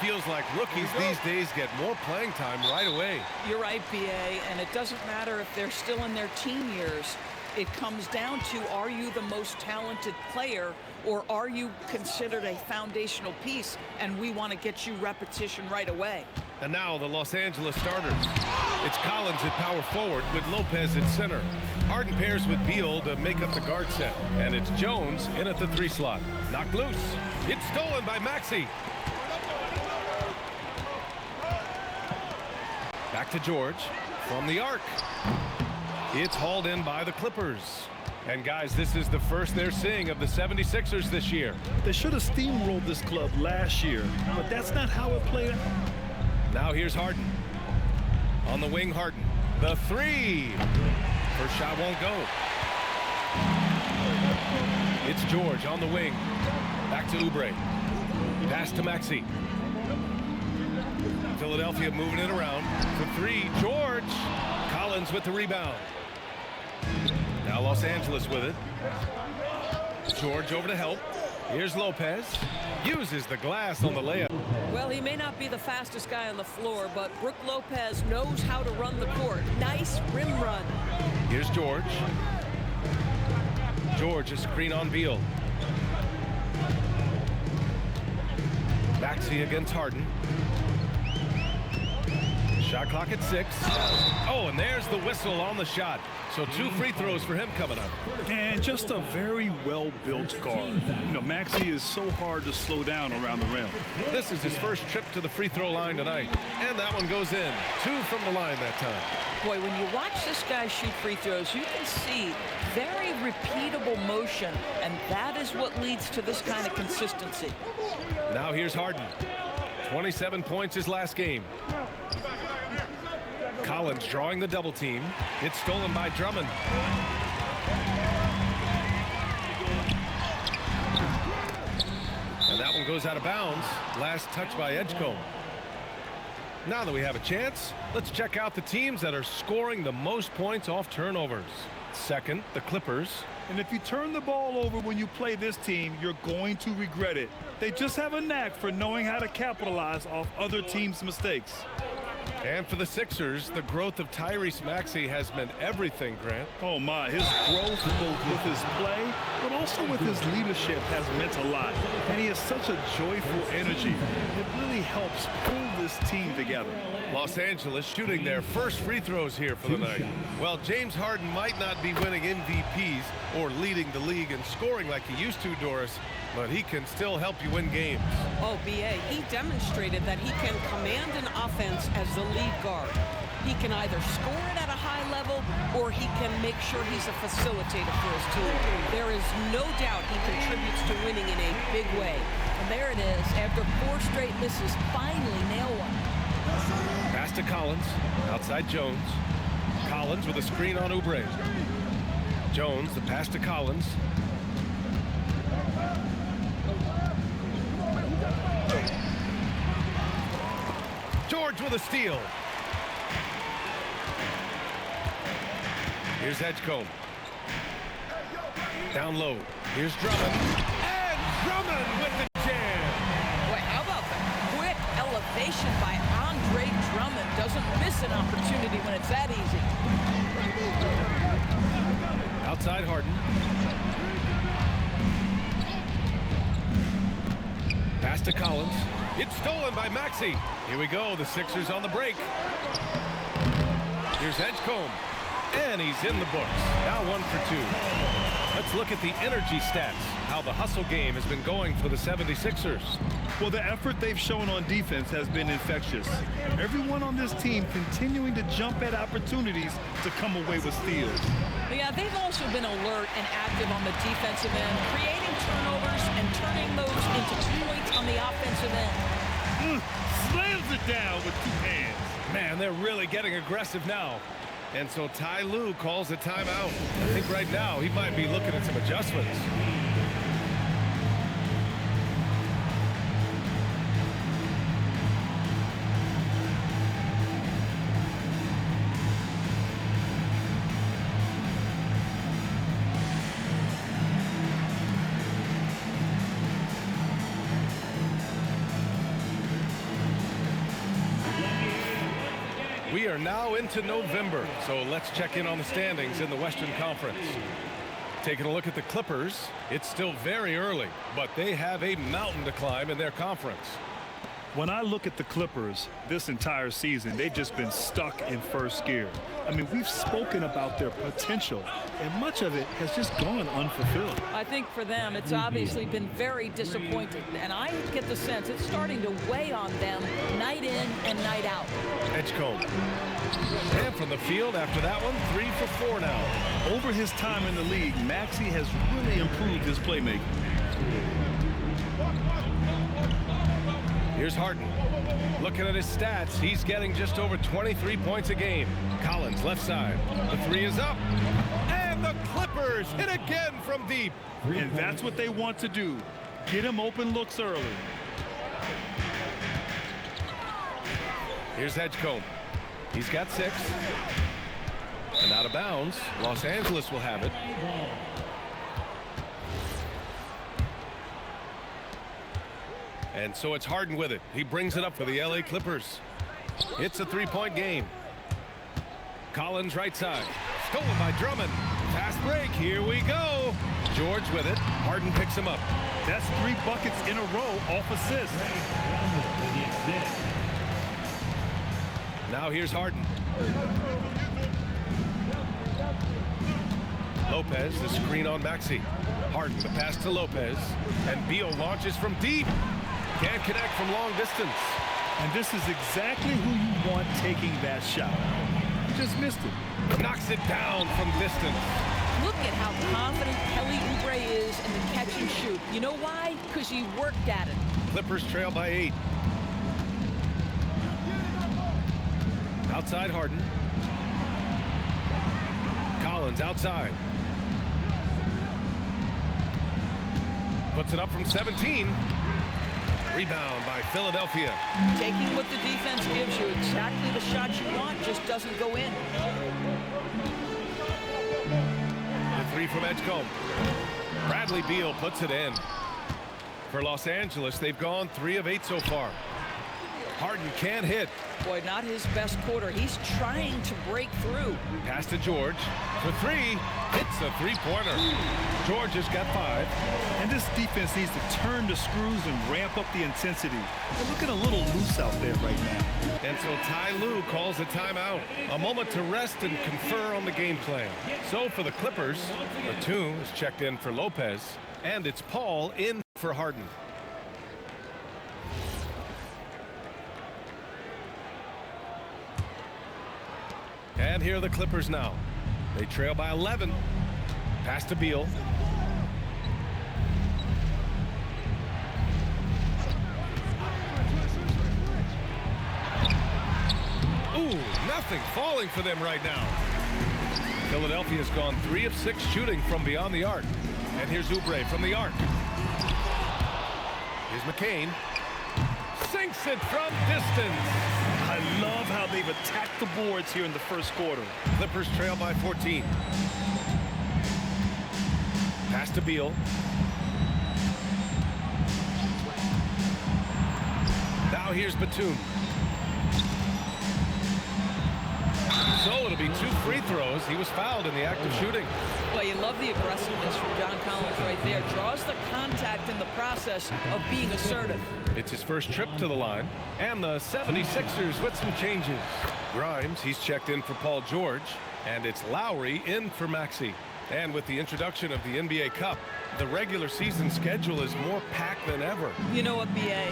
feels like rookies these days get more playing time right away. You're right, B.A., and it doesn't matter if they're still in their teen years. It comes down to, are you the most talented player, or are you considered a foundational piece, and we want to get you repetition right away. And now the Los Angeles starters. It's Collins at power forward with Lopez at center. Harden pairs with Beal to make up the guard set. And it's Jones in at the 3 slot. Knocked loose. It's stolen by Maxey. Back to George from the arc. It's hauled in by the Clippers. And guys, this is the first they're seeing of the 76ers this year. They should have steamrolled this club last year, but that's not how it played out. Now here's Harden. On the wing, Harden. The 3. First shot won't go. It's George on the wing. Back to Oubre. Pass to Maxey. Philadelphia moving it around. For 3, George. Collins with the rebound. Now Los Angeles with it. George over to help. Here's Lopez. Uses the glass on the layup. Well, he may not be the fastest guy on the floor, but Brook Lopez knows how to run the court. Nice rim run. Here's George. George, a screen on Beal. Maxey against Harden. Shot clock at 6. Oh, and there's the whistle on the shot. So 2 free throws for him coming up. And just a very well-built guard. You know, Maxey is so hard to slow down around the rim. This is his first trip to the free throw line tonight. And that one goes in. 2 from the line that time. Boy, when you watch this guy shoot free throws, you can see very repeatable motion, and that is what leads to this kind of consistency. Now here's Harden. 27 points his last game. Collins drawing the double team. It's stolen by Drummond. And that one goes out of bounds. Last touch by Edgecombe. Now that we have a chance, let's check out the teams that are scoring the most points off turnovers. Second, the Clippers. And if you turn the ball over when you play this team, you're going to regret it. They just have a knack for knowing how to capitalize off other teams' mistakes. And for the Sixers, the growth of Tyrese Maxey has meant everything, Grant. Oh my, his growth both with his play, but also with his leadership has meant a lot. And he has such a joyful energy. It really helps pull this team together. Los Angeles shooting their first free throws here for the night. Well, James Harden might not be winning MVPs or leading the league in scoring like he used to, Doris, but he can still help you win games. Oh, B.A., he demonstrated that he can command an offense as the lead guard. He can either score it at a high level or he can make sure he's a facilitator for his team. There is no doubt he contributes to winning in a big way. And there it is. After 4 straight misses, finally nail one. Pass to Collins. Outside Jones. Collins with a screen on Oubre. Jones, the pass to Collins. George with a steal. Here's Edgecombe. Down low. Here's Drummond. And Drummond with the jam. Boy, how about the quick elevation by Andre Drummond? Doesn't miss an opportunity when it's that easy. Outside Harden. Pass to Collins. It's stolen by Maxey. Here we go. The Sixers on the break. Here's Edgecombe. And he's in the books. Now 1 for 2. Let's look at the energy stats. How the hustle game has been going for the 76ers. Well, the effort they've shown on defense has been infectious. Everyone on this team continuing to jump at opportunities to come away with steals. Yeah, they've also been alert and active on the defensive end, creating turnovers and turning those into points on the offensive end. Slams it down with 2 hands. Man, they're really getting aggressive now. And so Ty Lue calls a timeout. I think right now he might be looking at some adjustments. We are now into November, so let's check in on the standings in the Western Conference. Taking a look at the Clippers, it's still very early, but they have a mountain to climb in their conference. When I look at the Clippers this entire season, they've just been stuck in first gear. I mean, we've spoken about their potential, and much of it has just gone unfulfilled. I think for them, it's obviously been very disappointing, and I get the sense it's starting to weigh on them night in and night out. Edgecombe. And from the field after that one, 3 for 4 now. Over his time in the league, Maxey has really improved his playmaking. Here's Harden. Looking at his stats, he's getting just over 23 points a game. Collins, left side. The 3 is up. And the Clippers hit again from deep. And that's what they want to do. Get him open looks early. Here's Edgecombe. He's got 6. And out of bounds. Los Angeles will have it. And so it's Harden with it. He brings it up for the LA Clippers. It's a 3-point game. Collins right side. Stolen by Drummond. Fast break. Here we go. George with it. Harden picks him up. That's 3 buckets in a row off assists. Now here's Harden. Lopez, the screen on Maxey. Harden, the pass to Lopez. And Beal launches from deep. Can't connect from long distance. And this is exactly who you want taking that shot. He just missed it. Knocks it down from distance. Look at how confident Kelly Oubre is in the catch and shoot. You know why? Because he worked at it. Clippers trail by 8. Outside Harden. Collins outside. Puts it up from 17. Rebound by Philadelphia. Taking what the defense gives you, exactly the shot you want, just doesn't go in. The 3 from Edgecombe. Bradley Beal puts it in. For Los Angeles, they've gone 3 of 8 so far. Harden can't hit. Boy, not his best quarter. He's trying to break through. Pass to George. For 3. Hits a 3-pointer. George has got 5. And this defense needs to turn the screws and ramp up the intensity. They're looking a little loose out there right now. And so Ty Lue calls a timeout. A moment to rest and confer on the game plan. So for the Clippers, Batum is checked in for Lopez. And it's Paul in for Harden. And here are the Clippers now. They trail by 11. Pass to Beal. Ooh, nothing falling for them right now. Philadelphia's gone 3 of 6 shooting from beyond the arc. And here's Oubre from the arc. Here's McCain. Sinks it from distance. I love how they've attacked the boards here in the first quarter. Clippers trail by 14. Pass to Beal. Now here's Batum. So it'll be 2 free throws. He was fouled in the act of shooting. Well, you love the aggressiveness from John Collins right there. Draws the contact in the process of being assertive. It's his first trip to the line. And the 76ers with some changes. Grimes, he's checked in for Paul George. And it's Lowry in for Maxey. And with the introduction of the NBA Cup, the regular season schedule is more packed than ever. You know what, B.A.?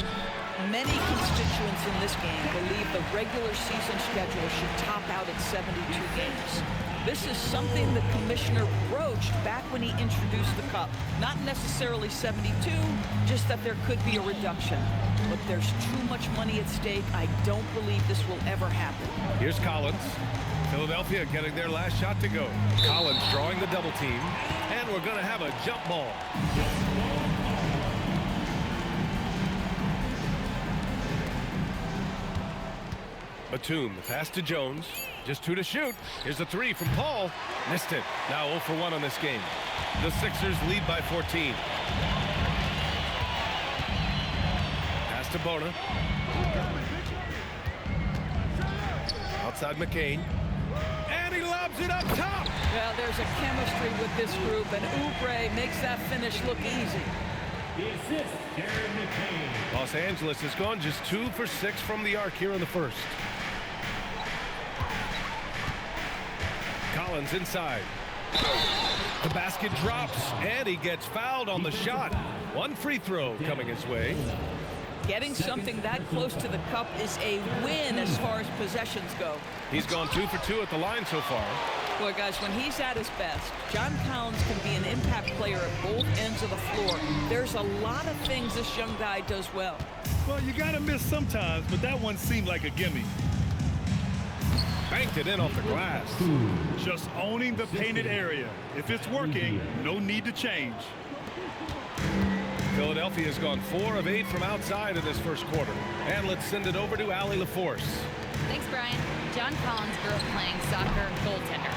Many constituents in this game believe the regular season schedule should top out at 72 games. This is something the commissioner broached back when he introduced the Cup. Not necessarily 72, just that there could be a reduction. But there's too much money at stake. I don't believe this will ever happen. Here's Collins. Philadelphia getting their last shot to go. Collins drawing the double team. And we're going to have a jump ball. Batum, the pass to Jones. Just 2 to shoot. Here's a 3 from Paul. Missed it. Now 0 for 1 on this game. The Sixers lead by 14. Pass to Bona. Outside McCain. And he lobs it up top. Well, there's a chemistry with this group, and Oubre makes that finish look easy. Los Angeles has gone just 2 for 6 from the arc here in the first. Collins inside. The basket drops, and he gets fouled on the shot. One free throw coming his way. Getting something that close to the cup is a win as far as possessions go. He's gone 2 for 2 at the line so far. Boy, guys, when he's at his best, John Collins can be an impact player at both ends of the floor. There's a lot of things this young guy does well. Well, you got to miss sometimes, but that one seemed like a gimme. Banked it in off the glass. Just owning the painted area. If it's working, no need to change. Philadelphia has gone 4 of 8 from outside in this first quarter. And let's send it over to Allie LaForce. Thanks, Brian. John Collins grew up playing soccer goaltender.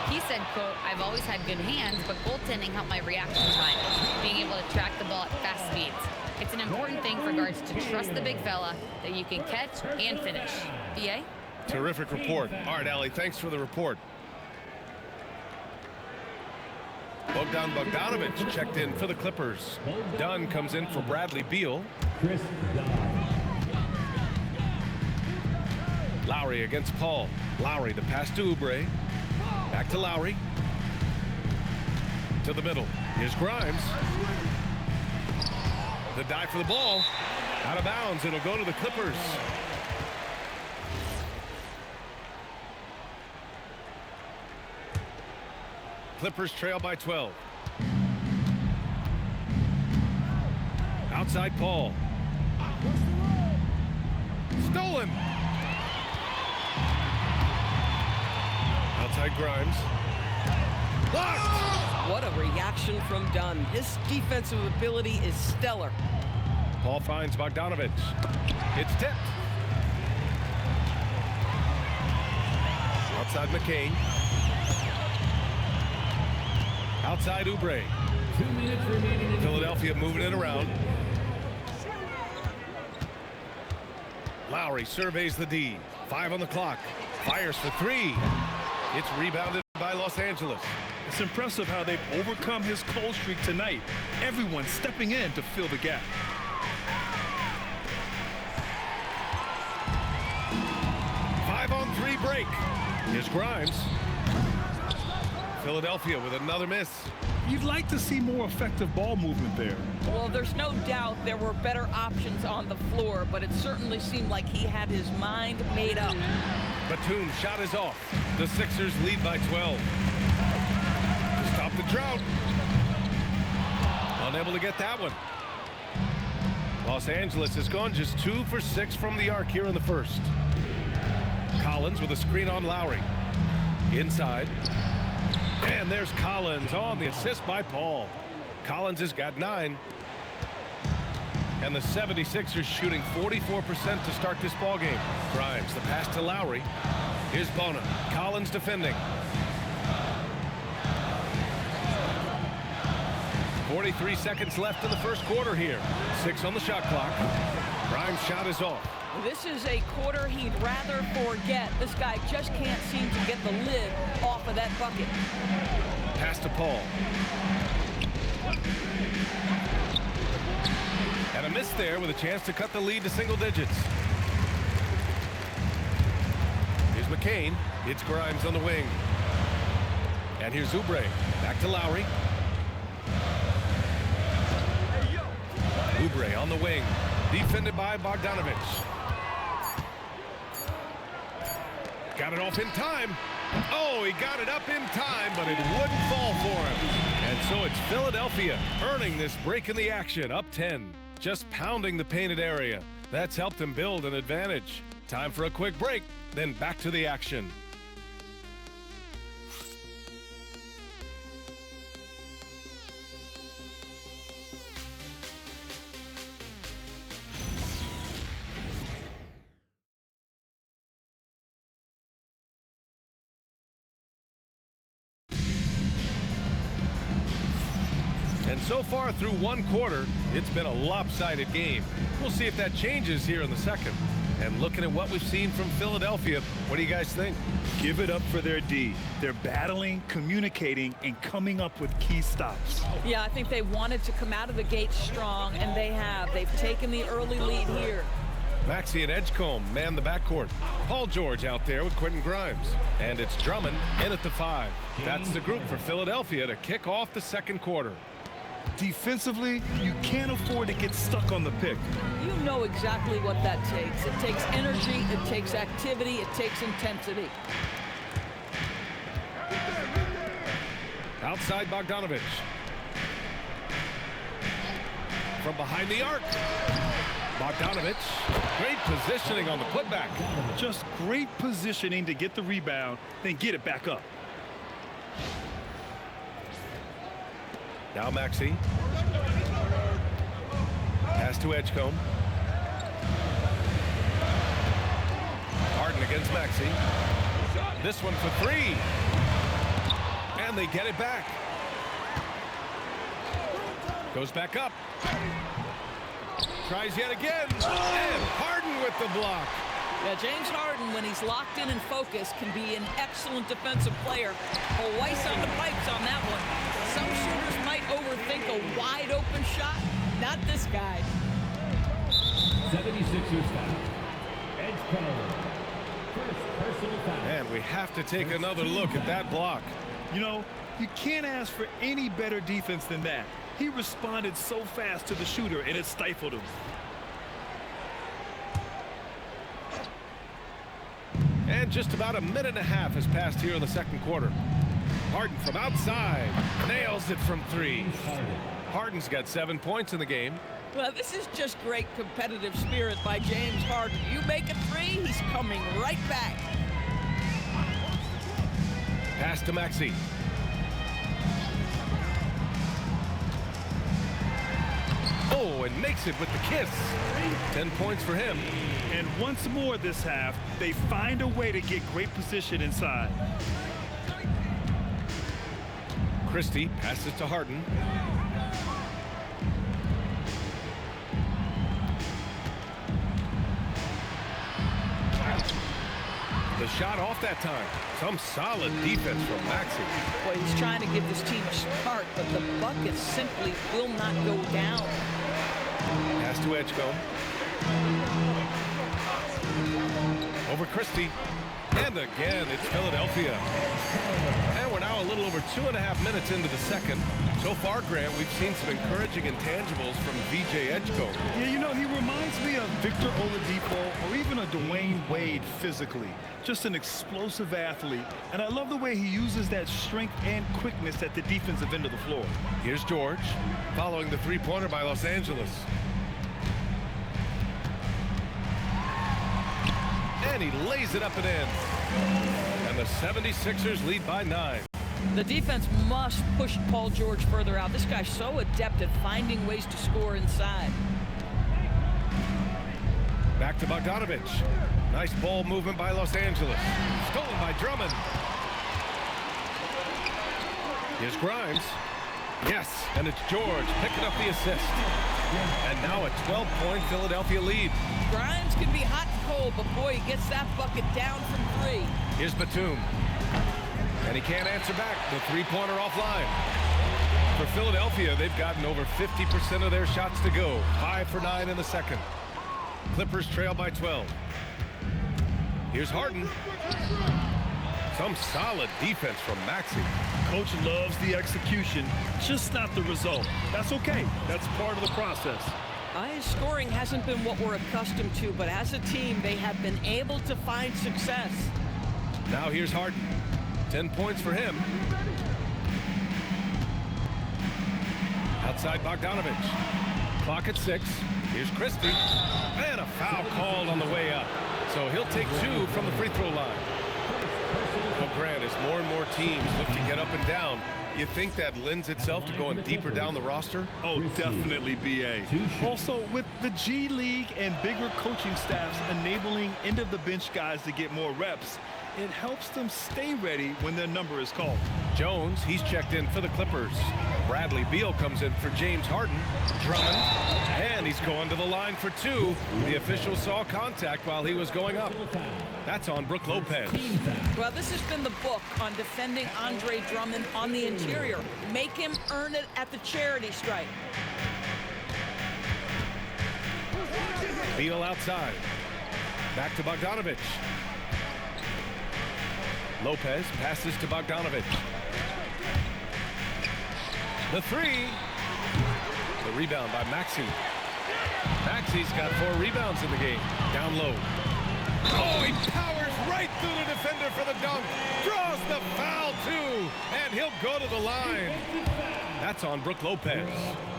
He said, quote, "I've always had good hands, but goaltending helped my reaction time, being able to track the ball at fast speeds. It's an important thing for guards to trust the big fella that you can catch and finish." BA? Terrific report. All right, Allie, thanks for the report. Bogdan Bogdanovic checked in for the Clippers. Dunn comes in for Bradley Beal. Lowry against Paul. Lowry the pass to Oubre. Back to Lowry. To the middle. Here's Grimes. The dive for the ball. Out of bounds. It'll go to the Clippers. Clippers trail by 12. Outside Paul. Stolen. Outside Grimes. Blocked. What a reaction from Dunn. His defensive ability is stellar. Paul finds Bogdanovic. It's tipped. Outside McCain. Outside Oubre. Philadelphia moving it around. Lowry surveys the D. 5 on the clock. Fires for 3. It's rebounded by Los Angeles. It's impressive how they've overcome his cold streak tonight. Everyone stepping in to fill the gap. Five-on-3 break. Here's Grimes. Philadelphia with another miss. You'd like to see more effective ball movement there. Well, there's no doubt there were better options on the floor, but it certainly seemed like he had his mind made up. Batum's shot is off. The Sixers lead by 12. To stop the drought. Unable to get that one. Los Angeles has gone just 2 for 6 from the arc here in the first. Collins with a screen on Lowry. Inside. And there's Collins on the assist by Paul. Collins has got 9. And the 76ers shooting 44% to start this ball game. Grimes, the pass to Lowry. Here's Bona. Collins defending. 43 seconds left in the first quarter here. 6 on the shot clock. Grimes' shot is off. This is a quarter he'd rather forget. This guy just can't seem to get the lid off of that bucket. Pass to Paul. And a miss there with a chance to cut the lead to single digits. Here's McCain. It's Grimes on the wing. And here's Oubre. Back to Lowry. Oubre on the wing. Defended by Bogdanovic. Got it off in time. Oh, he got it up in time, but it wouldn't fall for him. And so it's Philadelphia earning this break in the action, up 10. Just pounding the painted area. That's helped them build an advantage. Time for a quick break, then back to the action. And so far through one quarter, it's been a lopsided game. We'll see if that changes here in the second. And looking at what we've seen from Philadelphia, what do you guys think? Give it up for their D. They're battling, communicating, and coming up with key stops. Yeah, I think they wanted to come out of the gate strong, and they have. They've taken the early lead here. Maxey and Edgecombe man the backcourt. Paul George out there with Quentin Grimes. And it's Drummond in at the 5. That's the group for Philadelphia to kick off the second quarter. Defensively, you can't afford to get stuck on the pick. You know exactly what that takes. It takes energy, it takes activity, it takes intensity. Outside Bogdanovich. From behind the arc. Bogdanovich, great positioning on the putback. Just great positioning to get the rebound, then get it back up. Now Maxey. Pass to Edgecombe. Harden against Maxey. This one for 3. And they get it back. Goes back up. Tries yet again. And Harden with the block. Yeah, James Harden, when he's locked in and focused, can be an excellent defensive player. But Weiss on the pipes on that one. Some shooters might overthink a wide open shot. Not this guy. 76ers foul. Edgecombe. First personal foul. And we have to take another look at that block. You know, you can't ask for any better defense than that. He responded so fast to the shooter, and it stifled him. And just about a minute and a half has passed here in the second quarter. Harden from outside. Nails it from 3. Harden's got 7 points in the game. Well, this is just great competitive spirit by James Harden. You make a 3, he's coming right back. Pass to Maxey. Oh, and makes it with the kiss. 10 points for him. And once more this half, they find a way to get great position inside. Christie passes to Harden. The shot off that time. Some solid defense from Maxey. Boy, he's trying to give this team a start, but the buckets simply will not go down. Pass to Edgecombe. Over Christie. And again, it's Philadelphia. And we're now a little over 2.5 minutes into the second. So far, Grant, we've seen some encouraging intangibles from VJ Edgecombe. Yeah, you know, he reminds me of Victor Oladipo or even a Dwayne Wade physically. Just an explosive athlete. And I love the way he uses that strength and quickness at the defensive end of the floor. Here's George, following the three-pointer by Los Angeles. And he lays it up and in. And the 76ers lead by 9. The defense must push Paul George further out. This guy's so adept at finding ways to score inside. Back to Bogdanovich. Nice ball movement by Los Angeles. Stolen by Drummond. Here's Grimes. Yes, and it's George picking up the assist. And now a 12-point Philadelphia lead. Grimes can be hot and cold, but boy, he gets that bucket down from 3. Here's Batum. And he can't answer back. The three-pointer offline. For Philadelphia, they've gotten over 50% of their shots to go. 5 for 9 in the second. Clippers trail by 12. Here's Harden. Some solid defense from Maxey. Coach loves the execution, just not the result. That's okay. That's part of the process. His scoring hasn't been what we're accustomed to, but as a team, they have been able to find success. Now here's Harden. 10 points for him. Outside Bogdanovich. Clock at 6. Here's Christie. And a foul called on the way up. So he'll take 2 from the free throw line. Well, Grant, as more and more teams look to get up and down, you think that lends itself to going deeper down the roster? Oh, definitely, BA. Also, with the G League and bigger coaching staffs enabling end-of-the-bench guys to get more reps, it helps them stay ready when their number is called. Jones, he's checked in for the Clippers. Bradley Beal comes in for James Harden. Drummond, and he's going to the line for two. The official saw contact while he was going up. That's on Brook Lopez. Well, this has been the book on defending Andre Drummond on the interior. Make him earn it at the charity stripe. Beal outside. Back to Bogdanovich. Lopez passes to Bogdanovich. The three. The rebound by Maxey. Maxey's got 4 rebounds in the game. Down low. Oh, he powers right through the defender for the dunk. Draws the foul, too. And he'll go to the line. That's on Brook Lopez.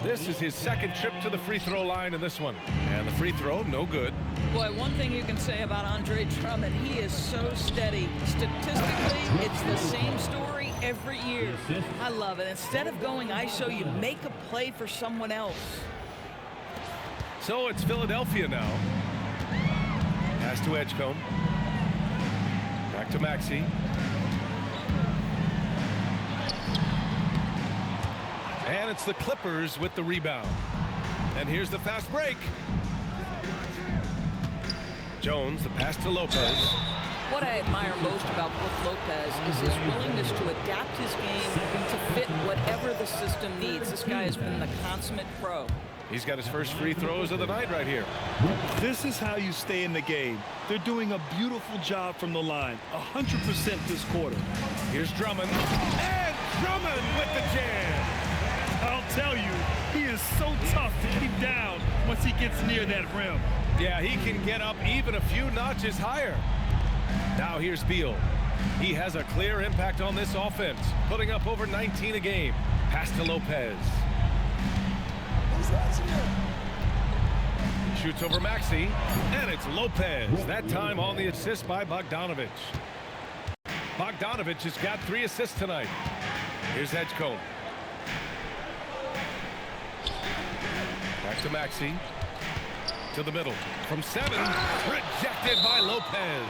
This is his second trip to the free throw line in this one. And the free throw, no good. Boy, one thing you can say about Andre Drummond, he is so steady. Statistically, it's the same story every year. I love it. Instead of going ISO, you make a play for someone else. So it's Philadelphia now. Pass to Edgecombe. Back to Maxey. And it's the Clippers with the rebound. And here's the fast break. Jones, the pass to Lopez. What I admire most about Brook Lopez is his willingness to adapt his game to fit whatever the system needs. This guy has been the consummate pro. He's got his first free throws of the night right here. This is how you stay in the game. They're doing a beautiful job from the line. 100% this quarter. Here's Drummond. And Drummond with the jam. I'll tell you, he is so tough to keep down once he gets near that rim. Yeah, he can get up even a few notches higher. Now here's Beal. He has a clear impact on this offense, putting up over 19 a game. Pass to Lopez. Shoots over Maxey, and it's Lopez. That time on the assist by Bogdanovich. Bogdanovich has got 3 assists tonight. Here's Edgecombe. Back to Maxey. To the middle. From 7. Rejected by Lopez.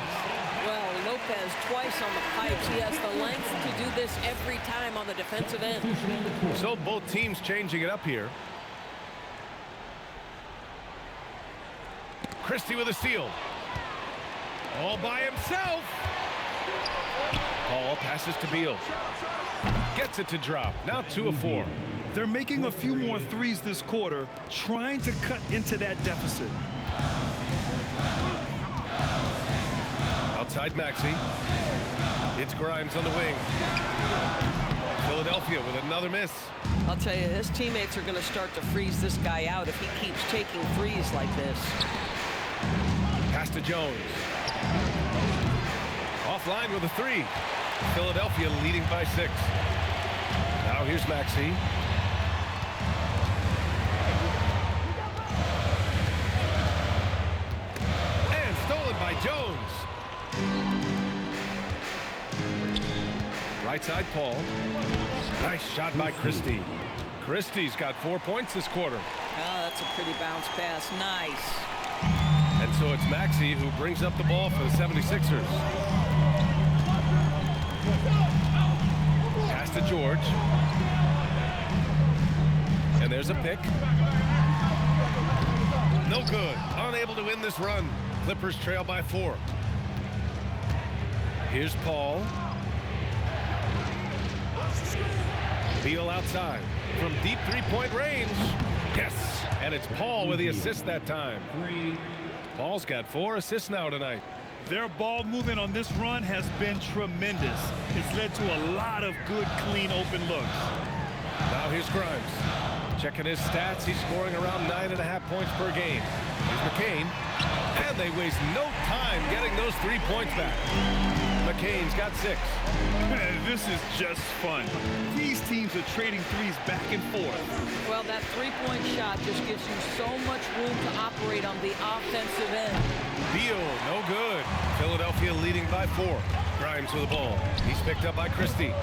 Well, Lopez twice on the pipes. He has the length to do this every time on the defensive end. So both teams changing it up here. Christie with a steal. All by himself. Paul passes to Beal. Gets it to drop. Now 2 of 4. They're making a few more threes this quarter, trying to cut into that deficit. Outside Maxey. It's Grimes on the wing. Philadelphia with another miss. I'll tell you, his teammates are going to start to freeze this guy out if he keeps taking threes like this. Pass to Jones. Offline with a 3. Philadelphia leading by 6. Now here's Maxey. And stolen by Jones. Right side Paul. Nice shot by Christie. Christie's got 4 points this quarter. Oh, that's a pretty bounce pass. Nice. And so it's Maxey who brings up the ball for the 76ers. Pass to George. And there's a pick. No good. Unable to win this run. Clippers trail by 4. Here's Paul. Beal outside. From deep 3-point range. Yes. And it's Paul with the assist that time. Paul's got 4 assists now tonight. Their ball movement on this run has been tremendous. It's led to a lot of good, clean, open looks. Now here's Grimes. Checking his stats, he's scoring around 9.5 points per game. Here's McCain. And they waste no time getting those 3 points back. McCain's got 6. This is just fun. These teams are trading threes back and forth. Well, that 3-point shot just gives you so much room to operate on the offensive end. Beal, no good. Philadelphia leading by 4. Grimes with the ball. He's picked up by Christie.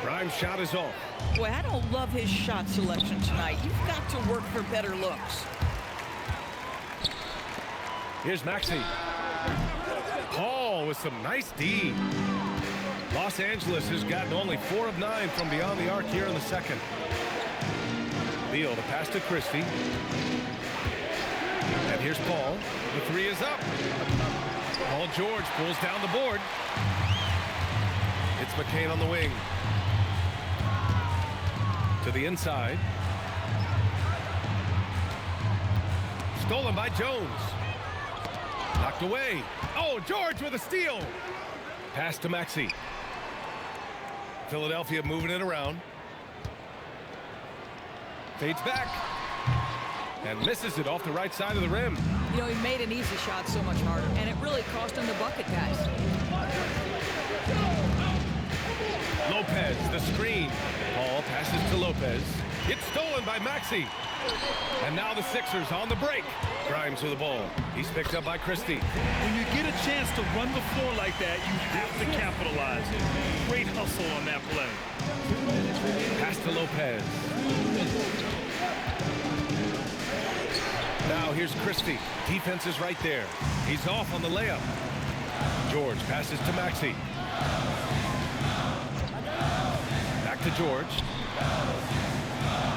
Grimes' shot is off. Boy, I don't love his shot selection tonight. You've got to work for better looks. Here's Maxey. Paul with some nice D. Los Angeles has gotten only 4 of 9 from beyond the arc here in the second. Beal, the pass to Christie. And here's Paul. The three is up. Paul George pulls down the board. It's McCain on the wing. To the inside. Stolen by Jones. Knocked away. Oh, George with a steal. Pass to Maxey. Philadelphia moving it around. Fades back. And misses it off the right side of the rim. You know, he made an easy shot so much harder, and it really cost him the bucket, guys. Lopez, the screen. Paul passes to Lopez. It's stolen by Maxey. And now the Sixers on the break. Grimes with the ball. He's picked up by Christie. When you get a chance to run the floor like that, you have to capitalize. Great hustle on that play. Pass to Lopez. Now here's Christie. Defense is right there. He's off on the layup. George passes to Maxey. Back to George.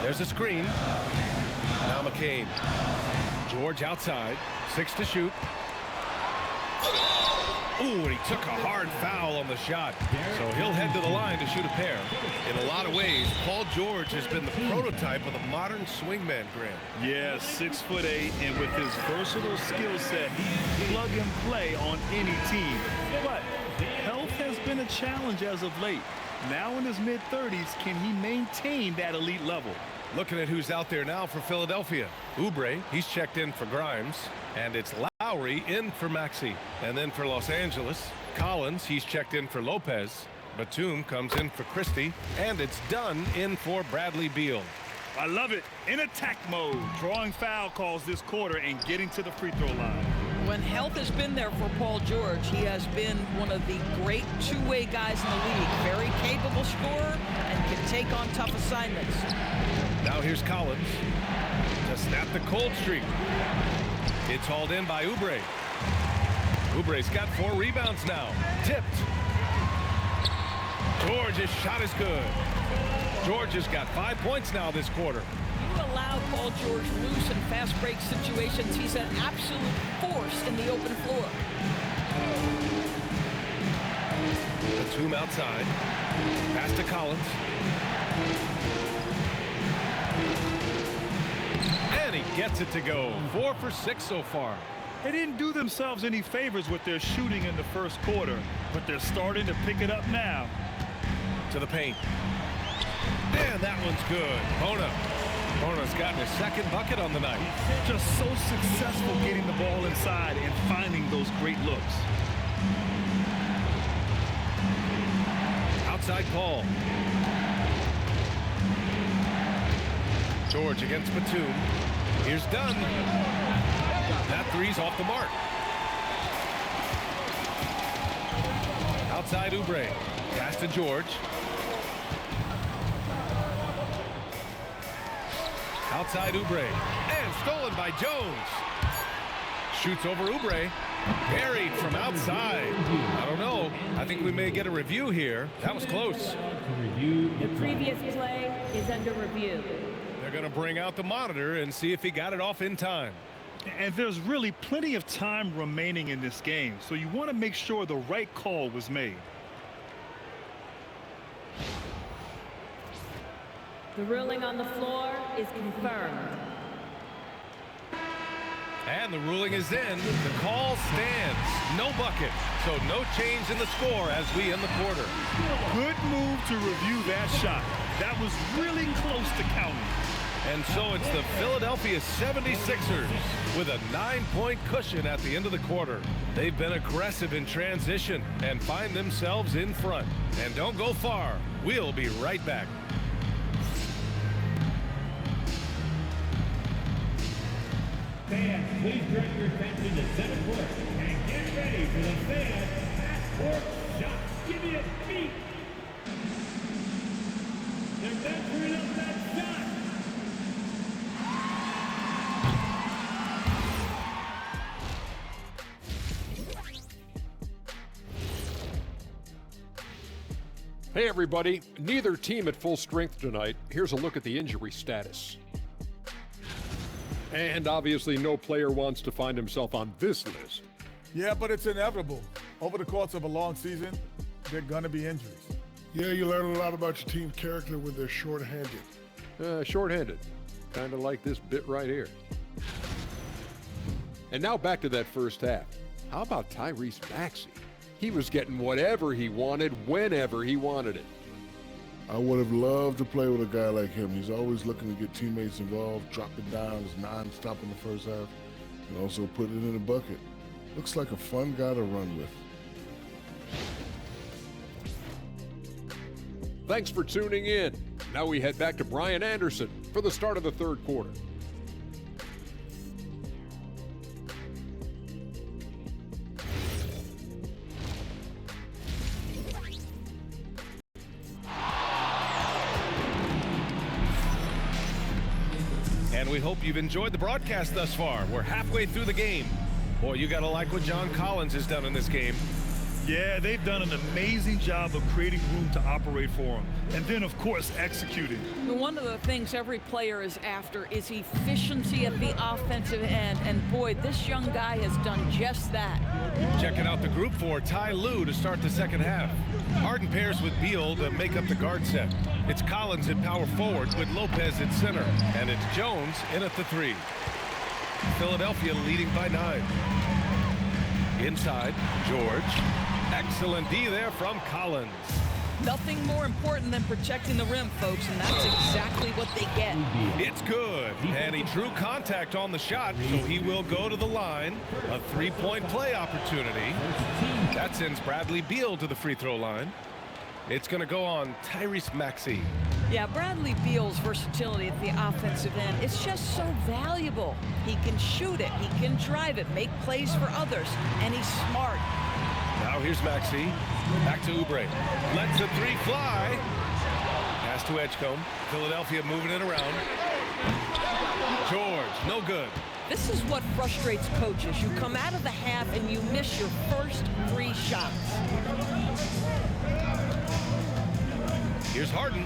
There's a screen. Now McCain. George outside. 6 to shoot. Ooh, and he took a hard foul on the shot. So he'll head to the line to shoot a pair. In a lot of ways, Paul George has been the prototype of the modern swingman, Grant. Yeah, 6'8", and with his versatile skill set, he plug and play on any team. But health has been a challenge as of late. Now in his mid-30s, can he maintain that elite level? Looking at who's out there now for Philadelphia. Oubre, he's checked in for Grimes. And it's Lowry in for Maxey. And then for Los Angeles, Collins, he's checked in for Lopez. Batum comes in for Christie. And it's Dunn in for Bradley Beal. I love it. In attack mode, drawing foul calls this quarter and getting to the free throw line. When health has been there for Paul George, he has been one of the great two-way guys in the league. Very capable scorer and can take on tough assignments. Now here's Collins to snap the cold streak. It's hauled in by Oubre. Oubre's got 4 rebounds now. Tipped. George's shot is good. George has got 5 points now this quarter. You allow Paul George loose in fast break situations. He's an absolute force in the open floor. Batum outside. Pass to Collins. And he gets it to go. 4 for 6 so far. They didn't do themselves any favors with their shooting in the first quarter, but they're starting to pick it up now. To the paint. And that one's good. Bona's gotten his second bucket on the night. Just so successful getting the ball inside and finding those great looks. Outside Paul. George against Batum. Here's Dunn. That three's off the mark. Outside Oubre. Pass to George. Outside Oubre. And stolen by Jones. Shoots over Oubre. Buried from outside. I don't know. I think we may get a review here. That was close. The previous play is under review. They're going to bring out the monitor and see if he got it off in time. And there's really plenty of time remaining in this game, so you want to make sure the right call was made. The ruling on the floor is confirmed. And the ruling is in. The call stands. No bucket. So no change in the score as we end the quarter. Good move to review that shot. That was really close to counting. And so it's the Philadelphia 76ers with a 9-point cushion at the end of the quarter. They've been aggressive in transition and find themselves in front. And don't go far. We'll be right back. Fans, please direct your attention to center court and get ready for the fan half-court shot. Give me a beat. They're measuring up that shot. Hey everybody, neither team at full strength tonight. Here's a look at the injury status. And obviously no player wants to find himself on this list. Yeah, but it's inevitable. Over the course of a long season, there are going to be injuries. Yeah, you learn a lot about your team's character when they're short-handed. Short-handed, kind of like this bit right here. And now back to that first half. How about Tyrese Maxey? He was getting whatever he wanted, whenever he wanted it. I would have loved to play with a guy like him. He's always looking to get teammates involved, dropping down, is non-stop in the first half, and also putting it in the bucket. Looks like a fun guy to run with. Thanks for tuning in. Now we head back to Brian Anderson for the start of the third quarter. And we hope you've enjoyed the broadcast thus far. We're halfway through the game. Boy, you got to like what John Collins has done in this game. Yeah, they've done an amazing job of creating room to operate for him. And then, of course, executing. One of the things every player is after is efficiency at the offensive end. And boy, this young guy has done just that. Checking out the group for Ty Lue to start the second half. Harden pairs with Beal to make up the guard set. It's Collins at power forward with Lopez at center. And it's Jones in at the 3. Philadelphia leading by 9. Inside, George. Excellent D there from Collins. Nothing more important than protecting the rim, folks, and that's exactly what they get. It's good, and he drew contact on the shot, so he will go to the line. A three-point play opportunity. That sends Bradley Beal to the free throw line. It's going to go on Tyrese Maxey. Yeah, Bradley Beal's versatility at the offensive end, it's just so valuable. He can shoot it, he can drive it, make plays for others, and he's smart. Now here's Maxey. Back to Oubre. Lets the 3 fly. Pass to Edgecombe. Philadelphia moving it around. George, no good. This is what frustrates coaches. You come out of the half and you miss your first 3 shots. Here's Harden.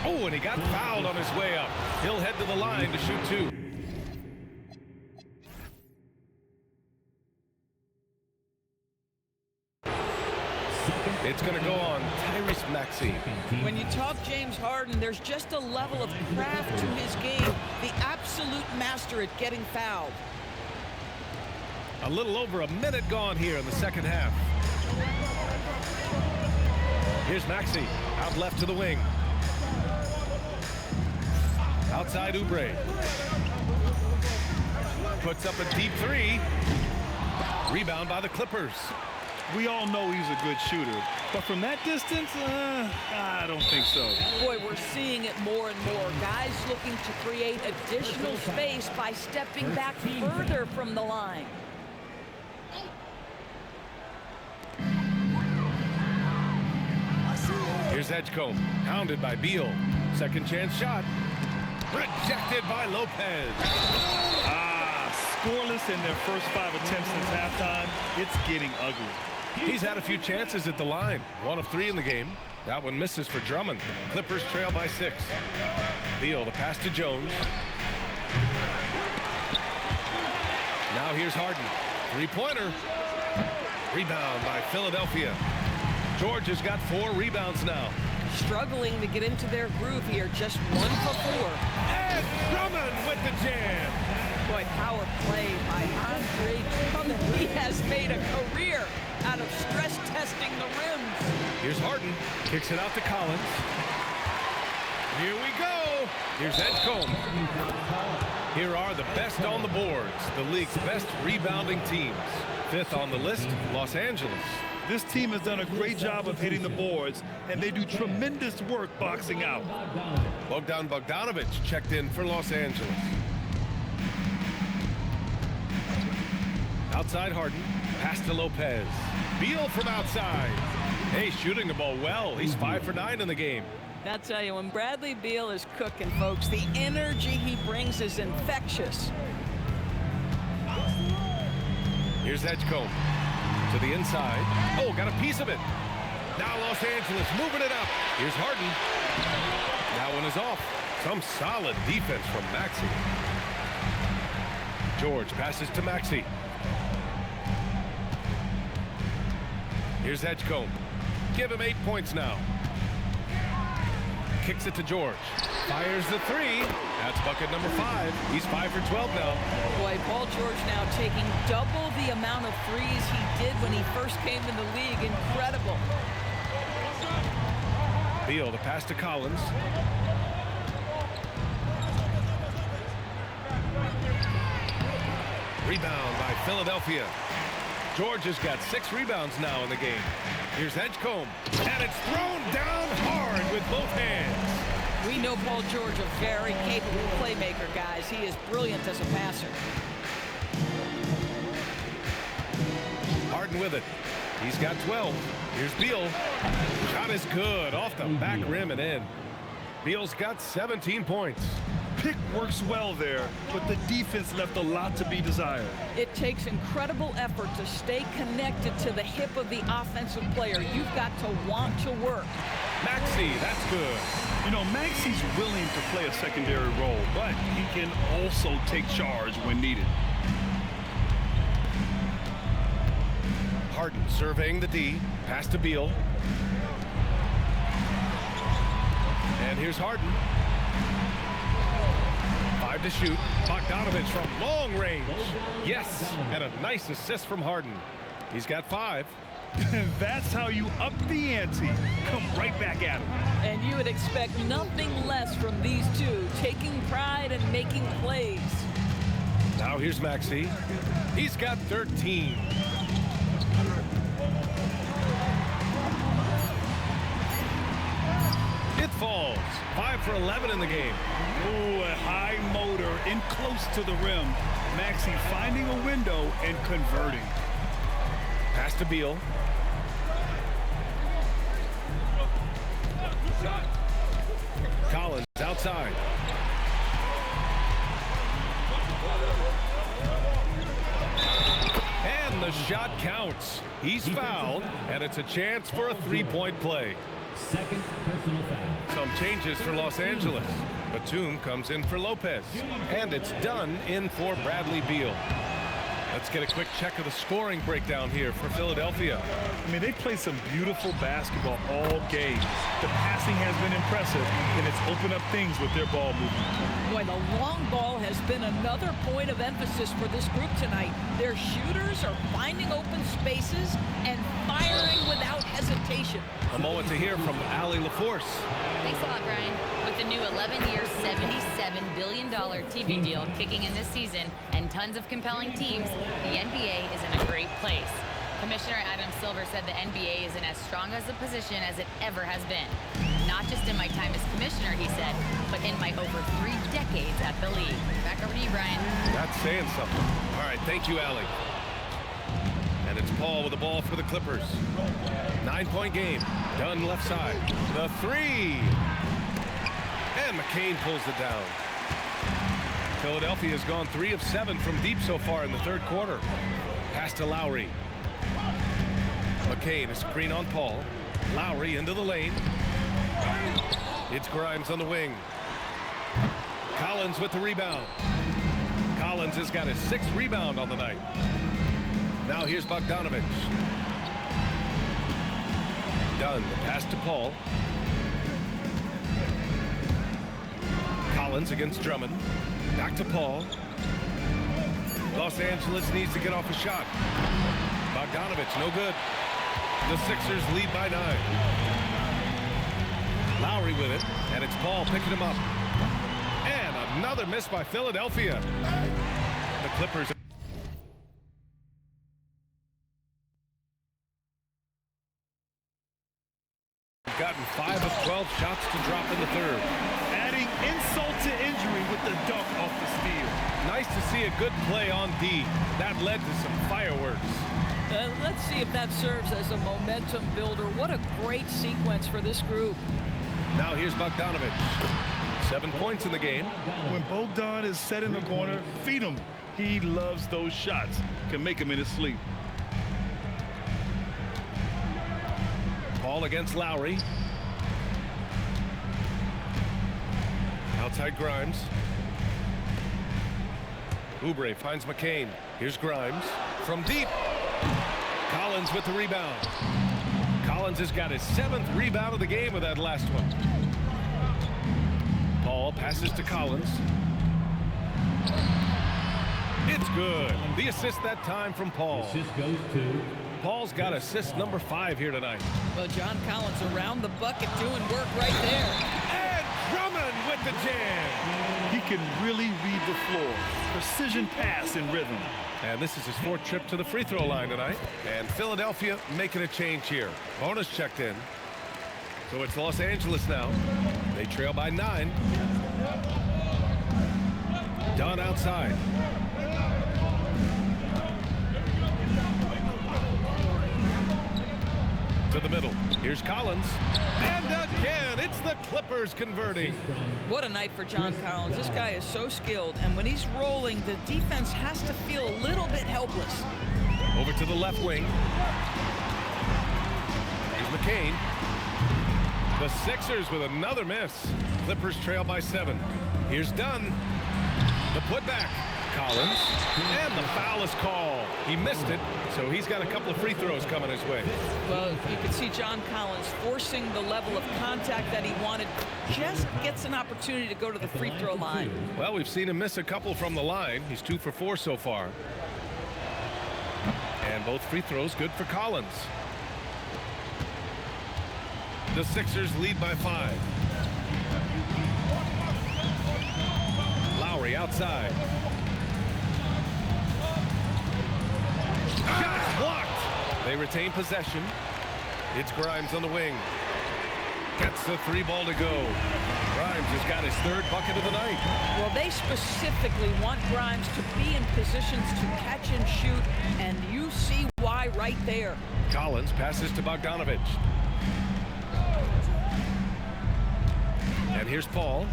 Oh, and he got fouled on his way up. He'll head to the line to shoot 2. It's going to go on Tyrese Maxey. When you talk James Harden, there's just a level of craft to his game, the absolute master at getting fouled. A little over a minute gone here in the second half. Here's Maxey, out left to the wing. Outside Oubre. Puts up a deep 3. Rebound by the Clippers. We all know he's a good shooter, but from that distance, I don't think so. Boy, we're seeing it more and more. Guys looking to create additional space by stepping back further from the line. Here's Edgecombe, hounded by Beal. Second chance shot. Rejected by Lopez. Scoreless in their first 5 attempts since halftime. It's getting ugly. He's had a few chances at the line. 1 of 3 in the game. That one misses for Drummond. Clippers trail by 6. Beal, the pass to Jones. Now here's Harden. 3-pointer. Rebound by Philadelphia. George has got 4 rebounds now. Struggling to get into their groove here. Just 1 for 4. And Drummond with the jam. Boy, power play by Andre Drummond. He has made a career out of stress testing the rims. Here's Harden. Kicks it out to Collins. Here we go. Here's Edgecombe. Here are the best on the boards. The league's best rebounding teams. 5th on the list, Los Angeles. This team has done a great job of hitting the boards, and they do tremendous work boxing out. Bogdan Bogdanovic checked in for Los Angeles. Outside Harden, pass to Lopez. Beal from outside. Hey, shooting the ball well. He's 5 for 9 in the game. I'll tell you, when Bradley Beal is cooking, folks, the energy he brings is infectious. Here's Edgecombe to the inside. Oh, got a piece of it. Now Los Angeles moving it up. Here's Harden. That one is off. Some solid defense from Maxey. George passes to Maxey. Here's Edgecombe. Give him 8 points now. Kicks it to George. Fires the three. That's bucket number 5. He's 5 for 12 now. Boy, Paul George now taking double the amount of threes he did when he first came in the league. Incredible. Beal, the pass to Collins. Rebound by Philadelphia. George has got 6 rebounds now in the game. Here's Edgecombe, and it's thrown down hard with both hands. We know Paul George, a very capable playmaker, guys. He is brilliant as a passer. Harden with it. He's got 12. Here's Beal. Shot is good off the back rim and in. Beal's got 17 points. Pick works well there, but the defense left a lot to be desired. It takes incredible effort to stay connected to the hip of the offensive player. You've got to want to work. Maxey, that's good. You know, Maxey's willing to play a secondary role, but he can also take charge when needed. Harden surveying the D. Pass to Beal. And here's Harden. 5 to shoot. Bogdanovich from long range. Yes, and a nice assist from Harden. He's got 5. That's how you up the ante. Come right back at him. And you would expect nothing less from these two, taking pride and making plays. Now here's Maxey. He's got 13. It falls. 5 for 11 in the game. Ooh, a high motor in close to the rim. Maxey finding a window and converting. Pass to Beal. Collins outside. And the shot counts. He's fouled, and it's a chance for a three-point play. Second personal foul. Some changes for Los Angeles. Batum comes in for Lopez, and it's done in for Bradley Beal. Let's get a quick check of the scoring breakdown here for Philadelphia. I mean, they play some beautiful basketball all game. The passing has been impressive, and it's opened up things with their ball movement. Boy, the long ball has been another point of emphasis for this group tonight. Their shooters are finding open spaces and firing without hesitation. A moment to hear from Allie LaForce. Thanks a lot, Brian. With the new 11-year, $77 billion TV deal kicking in this season and tons of compelling teams, the NBA is in a great place. Commissioner Adam Silver said the NBA is in as strong as a position as it ever has been. Not just in my time as commissioner, he said, but in my over 3 decades at the league. Back over to you, Brian. That's saying something. All right, thank you, Allie. And it's Paul with the ball for the Clippers. 9-point game. Dunn left side. The three. And McCain pulls it down. Philadelphia has gone 3 of 7 from deep so far in the third quarter. Pass to Lowry. McCain, a screen on Paul. Lowry into the lane. It's Grimes on the wing. Collins with the rebound. Collins has got his 6th rebound on the night. Now here's Bogdanovich. Dunn, the pass to Paul. Collins against Drummond. Back to Paul. Los Angeles needs to get off a shot. Bogdanovich, no good. The Sixers lead by 9. Lowry with it, and it's Paul picking him up. And another miss by Philadelphia. The Clippers have gotten 5 of 12 shots to drop in the third. Adding insult to injury with the dunk off the steal. Nice to see a good play on D. That led to some fireworks. Let's see if that serves as a momentum builder. What a great sequence for this group. Now here's Bogdanovich. 7 points in the game. When Bogdan is set in the corner, feed him. He loves those shots. Can make him in his sleep. Paul against Lowry. Outside Grimes. Oubre finds McCain. Here's Grimes from deep. Collins with the rebound. Collins has got his 7th rebound of the game with that last one. Paul passes to Collins. It's good. The assist that time from Paul. Assist goes to Paul's got assist number 5 here tonight. Well, John Collins around the bucket doing work right there. And Drummond with the jam. He can really read the floor. Precision pass and rhythm. And this is his 4th trip to the free throw line tonight. And Philadelphia making a change here. Bonus checked in. So it's Los Angeles now. They trail by 9. Dunn outside. To the middle. Here's Collins. And again, it's the Clippers converting. What a night for John Collins. This guy is so skilled, and when he's rolling, the defense has to feel a little bit helpless. Over to the left wing. Here's McCain. The Sixers with another miss. Clippers trail by 7. Here's Dunn. The putback. Collins. And the foul is called. He missed it, so he's got a couple of free throws coming his way. Well, you can see John Collins forcing the level of contact that he wanted. Just gets an opportunity to go to the free throw line. Well, we've seen him miss a couple from the line. He's 2 for 4 so far. And both free throws good for Collins. The Sixers lead by 5. Lowry outside. Shots blocked. They retain possession. It's Grimes on the wing. Gets the 3 ball to go. Grimes has got his 3rd bucket of the night. Well, they specifically want Grimes to be in positions to catch and shoot, and you see why right there. Collins passes to Bogdanovich. And here's Paul.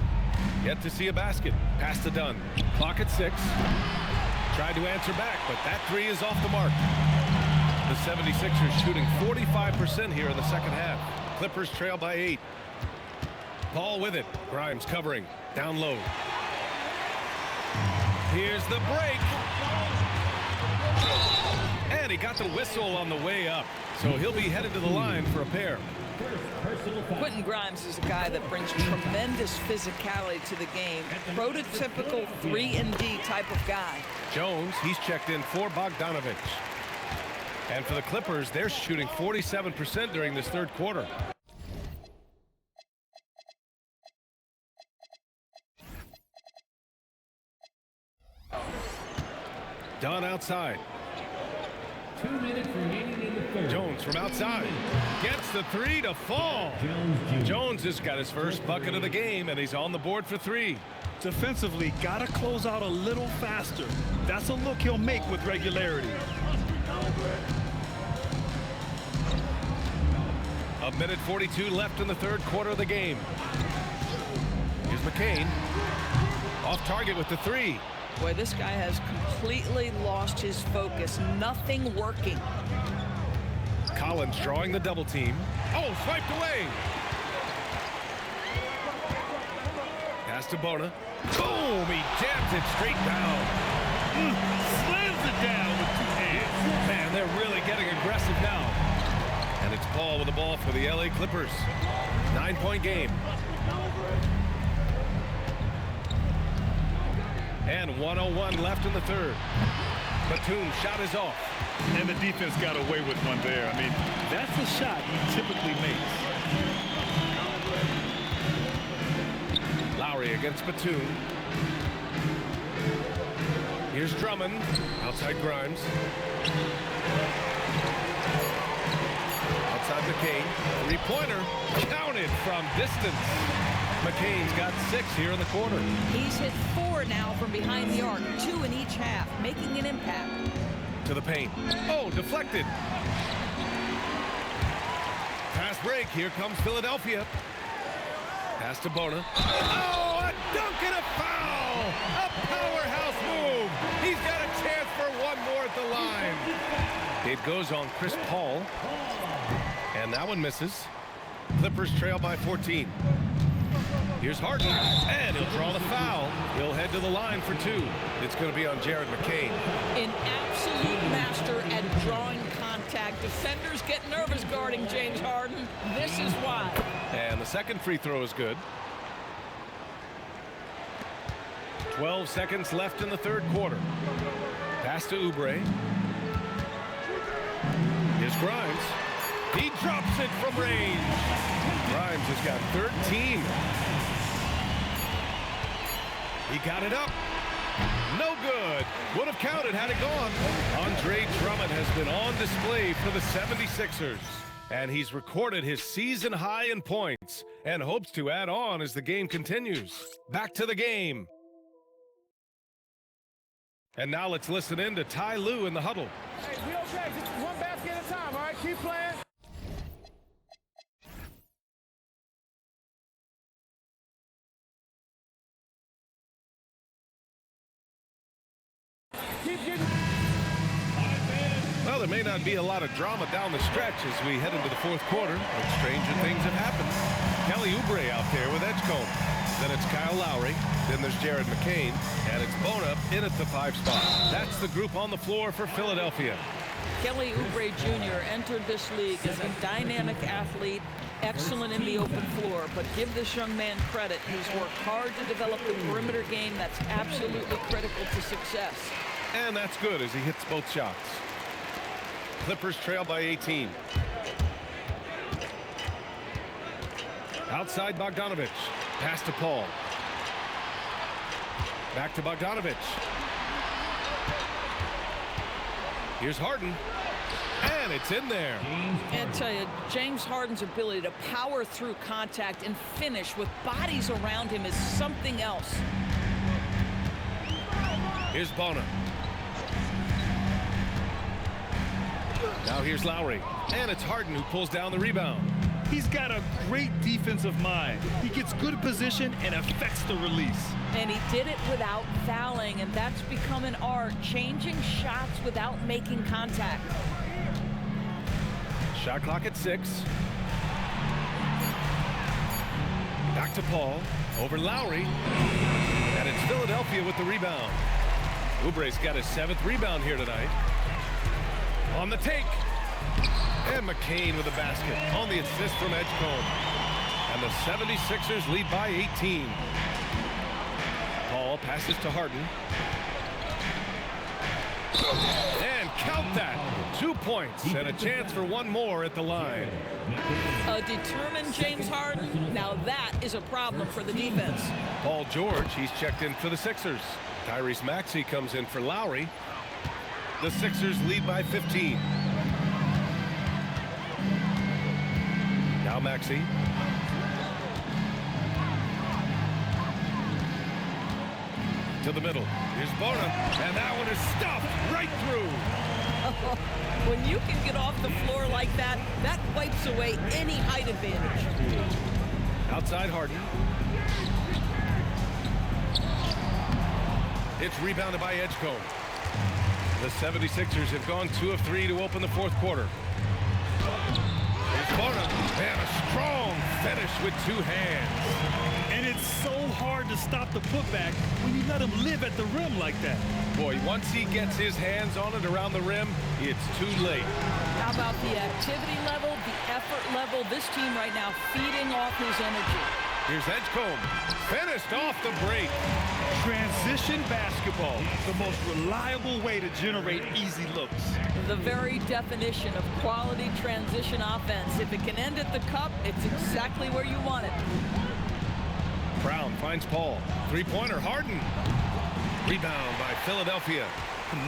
Yet to see a basket. Pass to Dunn. Clock at 6. Tried to answer back, but that 3 is off the mark. The 76ers shooting 45% here in the second half. Clippers trail by 8. Paul with it. Grimes covering. Down low. Here's the break. And he got the whistle on the way up. So he'll be headed to the line for a pair. Quentin Grimes is a guy that brings tremendous physicality to the game. Prototypical 3-and-D type of guy. Jones, he's checked in for Bogdanovich. And for the Clippers, they're shooting 47% during this 3rd quarter. Dunn outside. 2 minutes remaining in the 3rd. Jones from outside. Gets the 3 to fall. Jones has got his first bucket of the game, and he's on the board for 3. Defensively, got to close out a little faster. That's a look he'll make with regularity. A minute 42 left in the 3rd quarter of the game. Here's McCain. Off target with the 3. Boy, this guy has completely lost his focus. Nothing working. Collins drawing the double team. Oh, swiped away. Pass to Bona. Boom! He jams it straight down. Slams it down with 2 hands. Man, they're really getting aggressive now. And it's Paul with the ball for the LA Clippers. 9-point game. And 1:01 left in the 3rd. Batum shot is off. And the defense got away with one there. I mean, that's the shot he typically makes. Lowry against Batum. Here's Drummond. Outside Grimes. Outside McCain. 3-pointer. Counted from distance. McCain's got 6 here in the quarter. He's hit 4 now from behind the arc, 2 in each half, making an impact. To the paint. Oh, deflected. Fast break. Here comes Philadelphia. Pass to Bona. Oh, a dunk and a foul! A powerhouse move. He's got a chance for one more at the line. It goes on Chris Paul. And And that one misses. Clippers trail by 14. Here's Harden, and he'll draw the foul. He'll head to the line for 2. It's going to be on Jared McCain. An absolute master at drawing contact. Defenders get nervous guarding James Harden. This is why. And the second free throw is good. 12 seconds left in the third quarter. Pass to Oubre. Here's Grimes. He drops it from range. Grimes has got 13. He got it up. No good. Would have counted had it gone. Andre Drummond has been on display for the 76ers. And he's recorded his season high in points and hopes to add on as the game continues. Back to the game. And now let's listen in to Ty Lue in the huddle. Hey, we okay. Just one basket at a time, all right? Keep playing. Well, there may not be a lot of drama down the stretch as we head into the fourth quarter, but stranger things have happened. Kelly Oubre out there with Edgecombe. Then it's Kyle Lowry. Then there's Jared McCain. And it's Bona in at the 5 spot. That's the group on the floor for Philadelphia. Kelly Oubre Jr. entered this league as a dynamic athlete, excellent in the open floor, but give this young man credit. He's worked hard to develop the perimeter game that's absolutely critical to success. And that's good as he hits both shots. Clippers trail by 18. Outside Bogdanovich. Pass to Paul. Back to Bogdanovich. Here's Harden. And it's in there. And tell you, James Harden's ability to power through contact and finish with bodies around him is something else. Here's Bona. Now here's Lowry. And it's Harden who pulls down the rebound. He's got a great defensive mind. He gets good position and affects the release. And he did it without fouling, and that's become an art, changing shots without making contact. Shot clock at 6. Back to Paul. Over Lowry. And it's Philadelphia with the rebound. Oubre's got his 7th rebound here tonight. On the take. And McCain with a basket on the assist from Edgecombe. And the 76ers lead by 18. Paul passes to Harden. And count that. 2 points and a chance for one more at the line. A determined James Harden. Now that is a problem for the defense. Paul George, he's checked in for the Sixers. Tyrese Maxey comes in for Lowry. The Sixers lead by 15. Now Maxey. To the middle. Here's Bona. And that one is stuffed right through. When you can get off the floor like that, that wipes away any height advantage. Outside Harden. It's rebounded by Edgecombe. The 76ers have gone 2 of 3 to open the fourth quarter. Here's Bona. And a strong finish with 2 hands. And it's so hard to stop the putback when you let him live at the rim like that. Boy, once he gets his hands on it around the rim, it's too late. How about the activity level, the effort level? This team right now feeding off his energy. Here's Edgecombe. Finished off the break. Transition basketball, the most reliable way to generate easy looks. The very definition of quality transition offense. If it can end at the cup, it's exactly where you want it. Brown finds Paul. 3-pointer, Harden. Rebound by Philadelphia.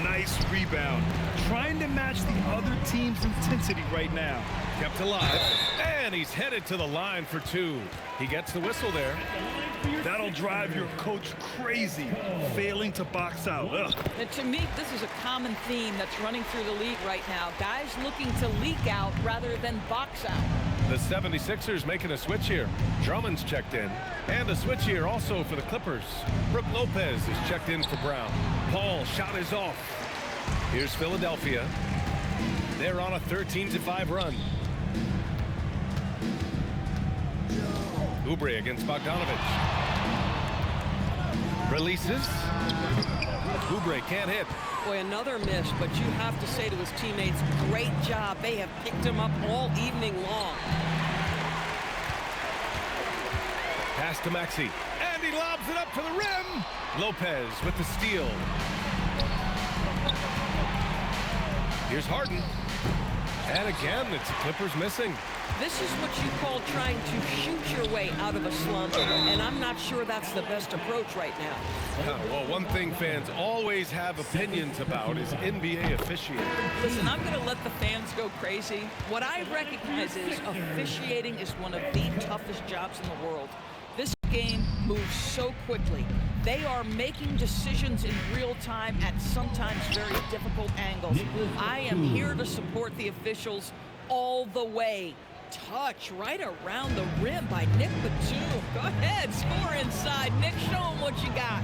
Nice rebound. Trying to match the other team's intensity right now. Kept alive. And he's headed to the line for 2. He gets the whistle there. That'll drive your coach crazy, failing to box out. And to me, this is a common theme that's running through the league right now. Guys looking to leak out rather than box out. The 76ers making a switch here. Drummond's checked in. And a switch here also for the Clippers. Brook Lopez is checked in for Brown. Paul shot is off. Here's Philadelphia. They're on a 13-5 run. Oubre against Bogdanovich. Releases. Oubre can't hit. Boy, another miss, but you have to say to his teammates, great job. They have picked him up all evening long. Pass to Maxey. And he lobs it up for the rim. Lopez with the steal. Here's Harden. And again, it's the Clippers missing. This is what you call trying to shoot your way out of a slump, and I'm not sure that's the best approach right now. Well, one thing fans always have opinions about is NBA officiating. Listen, I'm going to let the fans go crazy. What I recognize is officiating is one of the toughest jobs in the world. This game moves so quickly. They are making decisions in real time at sometimes very difficult angles. I am here to support the officials all the way. Touch right around the rim by Nick Batum. Go ahead, score inside. Nick, show him what you got.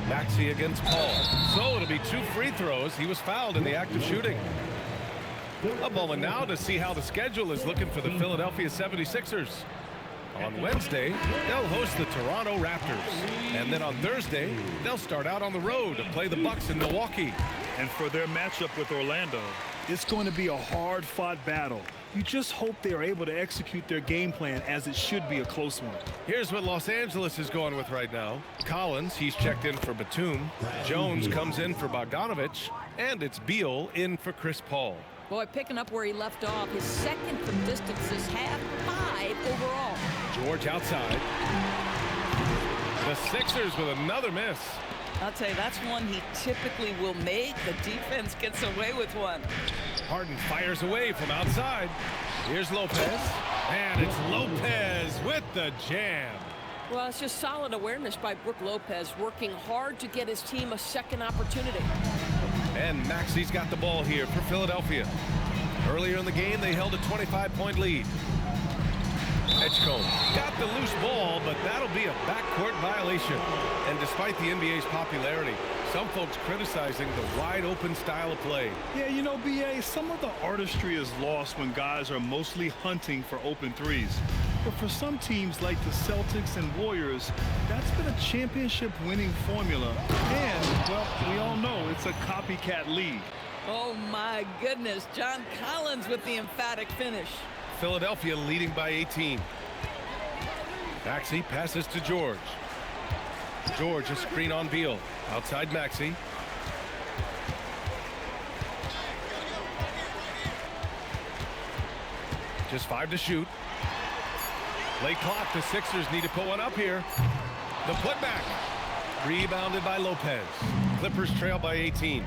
Maxey against Paul. So it'll be 2 free throws. He was fouled in the act of shooting. A moment now to see how the schedule is looking for the Philadelphia 76ers. On Wednesday, they'll host the Toronto Raptors. And then on Thursday, they'll start out on the road to play the Bucks in Milwaukee. And for their matchup with Orlando, it's going to be a hard-fought battle. You just hope they are able to execute their game plan, as it should be a close one. Here's what Los Angeles is going with right now. Collins, he's checked in for Batum. Jones comes in for Bogdanovich. And it's Beal in for Chris Paul. Boy, picking up where he left off. His second from distance this half, 5 overall. George outside. The Sixers with another miss. I'll tell you, that's one he typically will make. The defense gets away with one. Harden fires away from outside. Here's Lopez. And it's Lopez with the jam. Well, it's just solid awareness by Brook Lopez, working hard to get his team a second opportunity. And Maxey's got the ball here for Philadelphia. Earlier in the game, they held a 25-point lead. Edgecombe got the loose ball, but that'll be a backcourt violation. And despite the NBA's popularity, some folks criticizing the wide-open style of play. Yeah, you know, B.A., some of the artistry is lost when guys are mostly hunting for open threes. But for some teams like the Celtics and Warriors, that's been a championship-winning formula. And, well, we all know it's a copycat league. Oh, my goodness. John Collins with the emphatic finish. Philadelphia leading by 18. Maxey passes to George. George, a screen on Beal. Outside Maxey. Just 5 to shoot. Late clock. The Sixers need to put one up here. The putback. Rebounded by Lopez. Clippers trail by 18.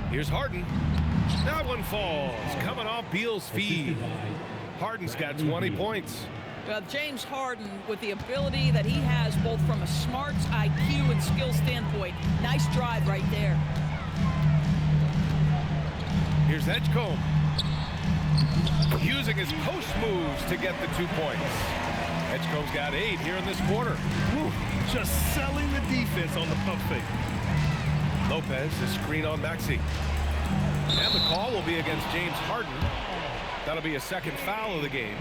Here's Harden. That one falls. Coming off Beal's feed. Harden's got 20 points. Well, James Harden, with the ability that he has both from a smarts, IQ, and skill standpoint, nice drive right there. Here's Edgecombe. Using his post moves to get the 2 points. Edgecombe's got 8 here in this quarter. Whew, just selling the defense on the pump fake. Lopez is screen on Maxey. And the call will be against James Harden. That'll be a second foul of the game.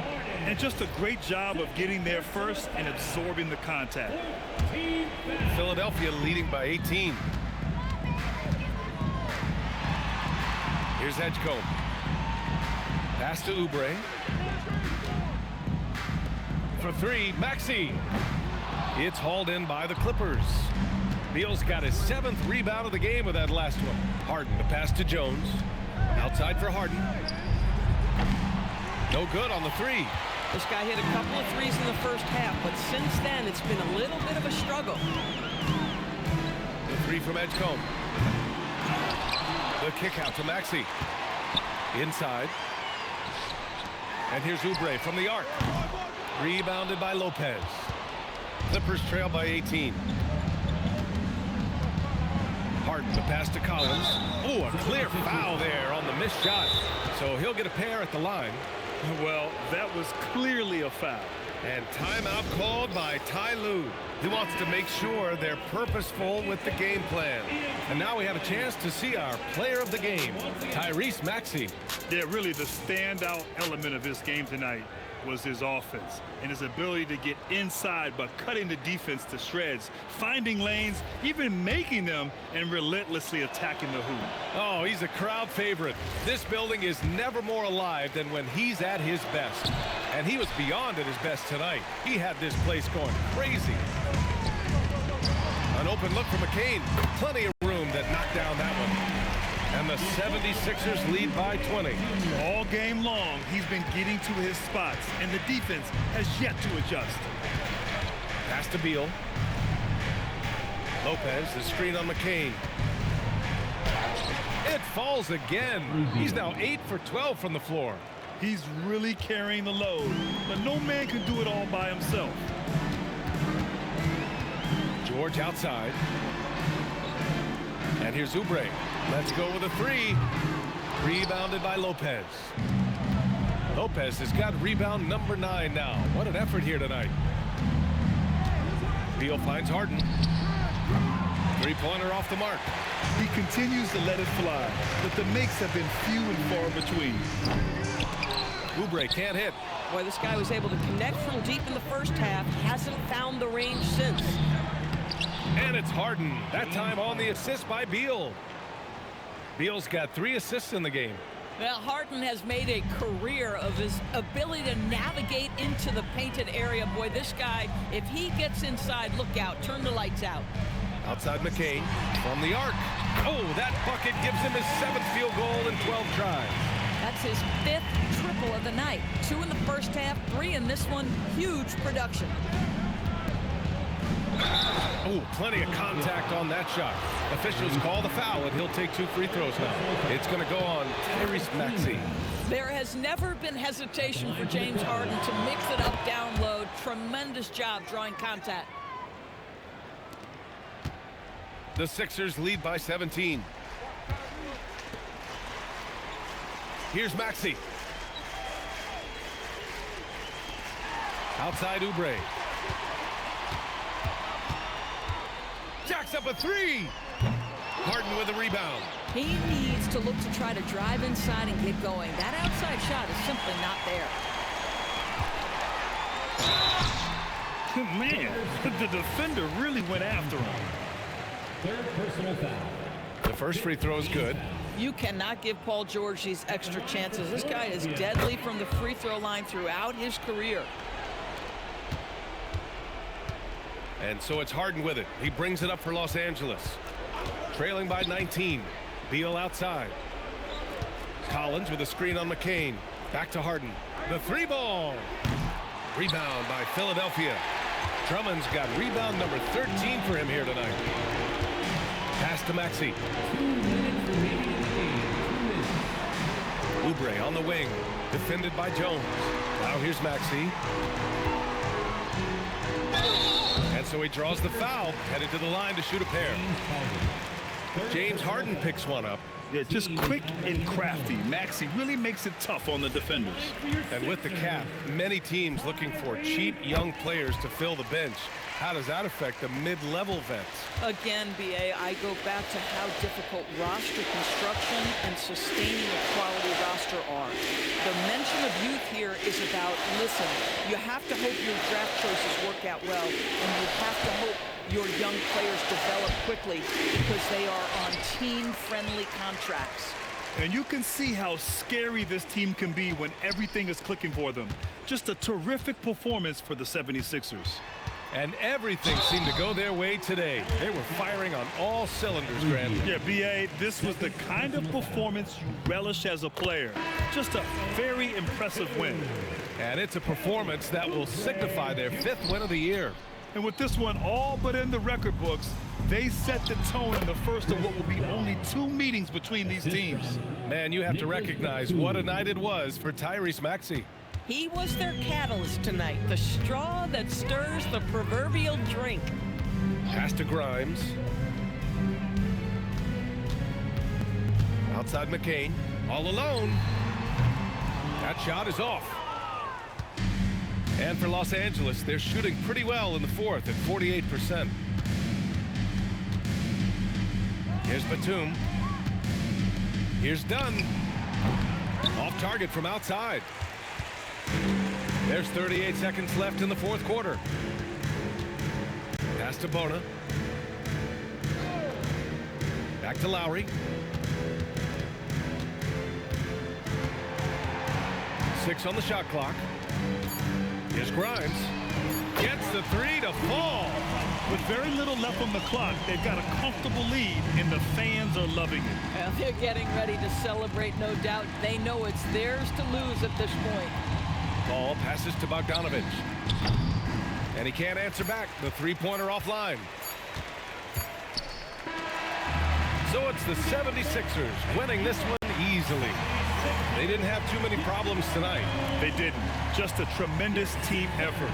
And just a great job of getting there first and absorbing the contact. Philadelphia leading by 18. Here's Edgecombe. Pass to Oubre. For 3, Maxey. It's hauled in by the Clippers. Beal's got his 7th rebound of the game with that last one. Harden, the pass to Jones. Outside for Harden. No good on the 3. This guy hit a couple of threes in the first half, but since then it's been a little bit of a struggle. The 3 from Edgecombe. The kick out to Maxey. Inside. And here's Oubre from the arc. Rebounded by Lopez. Clippers trail by 18. Harden, the pass to Collins. Oh, a clear foul there on the missed shot. So he'll get a pair at the line. Well, that was clearly a foul. And timeout called by Ty Lue. He wants to make sure they're purposeful with the game plan. And now we have a chance to see our player of the game, Tyrese Maxey. Yeah, really the standout element of this game tonight was his offense and his ability to get inside but cutting the defense to shreds, finding lanes, even making them, and relentlessly attacking the hoop. Oh, he's a crowd favorite. This building is never more alive than when he's at his best. And he was beyond at his best tonight. He had this place going crazy. An open look for McCain. Plenty of room that knocked down that one. And the 76ers lead by 20. All game long, he's been getting to his spots, and the defense has yet to adjust. Pass to Beal. Lopez, the screen on McCain. It falls again. He's now 8 for 12 from the floor. He's really carrying the load, but no man can do it all by himself. George outside. And here's Oubre. Let's go with a three. Rebounded by Lopez. Lopez has got rebound number 9 now. What an effort here tonight. Beal finds Harden. Three-pointer off the mark. He continues to let it fly, but the makes have been few and far between. Oubre can't hit. Boy, this guy was able to connect from deep in the first half. Hasn't found the range since. And it's Harden. That time on the assist by Beal. Beal's got 3 assists in the game. Well, Harden has made a career of his ability to navigate into the painted area. Boy, this guy, if he gets inside, look out. Turn the lights out. Outside McCain from the arc. Oh, that bucket gives him his 7th field goal in 12 tries. That's his 5th triple of the night. 2 in the first half, 3 in this one. Huge production. Oh, plenty of contact on that shot. Officials call the foul, and he'll take 2 free throws now. It's going to go on Tyrese Maxey. There has never been hesitation for James Harden to mix it up down low. Tremendous job drawing contact. The Sixers lead by 17. Here's Maxey. Outside Oubre. Jacks up a 3. Harden with a rebound. He needs to look to try to drive inside and get going. That outside shot is simply not there. Man, the defender really went after him. Third personal foul. The first free throw is good. You cannot give Paul George these extra chances. This guy is deadly from the free throw line throughout his career. And so it's Harden with it. He brings it up for Los Angeles. Trailing by 19. Beal outside. Collins with a screen on McCain. Back to Harden. The 3-ball. Rebound by Philadelphia. Drummond's got rebound number 13 for him here tonight. Pass to Maxey. Oubre on the wing. Defended by Jones. Now here's Maxey. And so he draws the foul, headed to the line to shoot a pair. James Harden picks one up. Yeah, just quick and crafty. Maxey really makes it tough on the defenders. And with the cap, many teams looking for cheap young players to fill the bench. How does that affect the mid-level vets? Again, BA, I go back to how difficult roster construction and sustaining a quality roster are. The mention of youth here is about, listen, you have to hope your draft choices work out well, and you have to hope your young players develop quickly because they are on team-friendly contracts. And you can see how scary this team can be when everything is clicking for them. Just a terrific performance for the 76ers. And everything seemed to go their way today. They were firing on all cylinders, Grant. Yeah, B.A., this was the kind of performance you relish as a player. Just a very impressive win. And it's a performance that will signify their 5th win of the year. And with this one all but in the record books, they set the tone in the first of what will be only 2 meetings between these teams. Man, you have to recognize what a night it was for Tyrese Maxey. He was their catalyst tonight, the straw that stirs the proverbial drink. Pass to Grimes. Outside McCain, all alone. That shot is off. And for Los Angeles, they're shooting pretty well in the fourth at 48%. Here's Batum. Here's Dunn. Off target from outside. There's 38 seconds left in the fourth quarter. Pass to Bona. Back to Lowry. 6 on the shot clock. Here's Grimes. Gets the three to fall. With very little left on the clock, they've got a comfortable lead, and the fans are loving it. Well, they're getting ready to celebrate, no doubt. They know it's theirs to lose at this point. Ball passes to Bogdanovich. And he can't answer back. The three-pointer offline. So it's the 76ers winning this one easily. They didn't have too many problems tonight. They didn't. Just a tremendous team effort.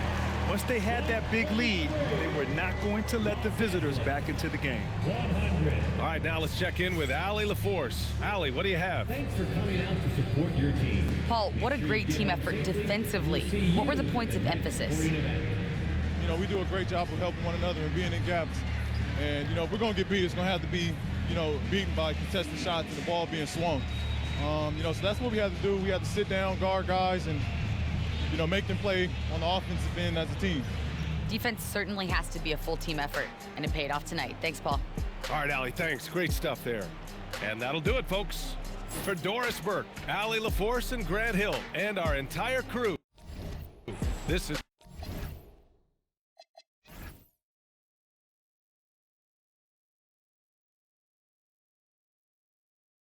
Once they had that big lead, they were not going to let the visitors back into the game. 100. All right, now let's check in with Allie LaForce. Allie, what do you have? Thanks for coming out to support your team. Paul, what a great team effort defensively. What were the points of emphasis? You know, we do a great job of helping one another and being in gaps. And, you know, if we're going to get beat, it's going to have to be, you know, beaten by contested shots and the ball being swung. You know, so that's what we had to do. We had to sit down, guard guys, and, you know, make them play on the offensive end as a team. Defense certainly has to be a full team effort, and it paid off tonight. Thanks, Paul. All right, Allie, thanks. Great stuff there. And that'll do it, folks. For Doris Burke, Allie LaForce, and Grant Hill, and our entire crew, this is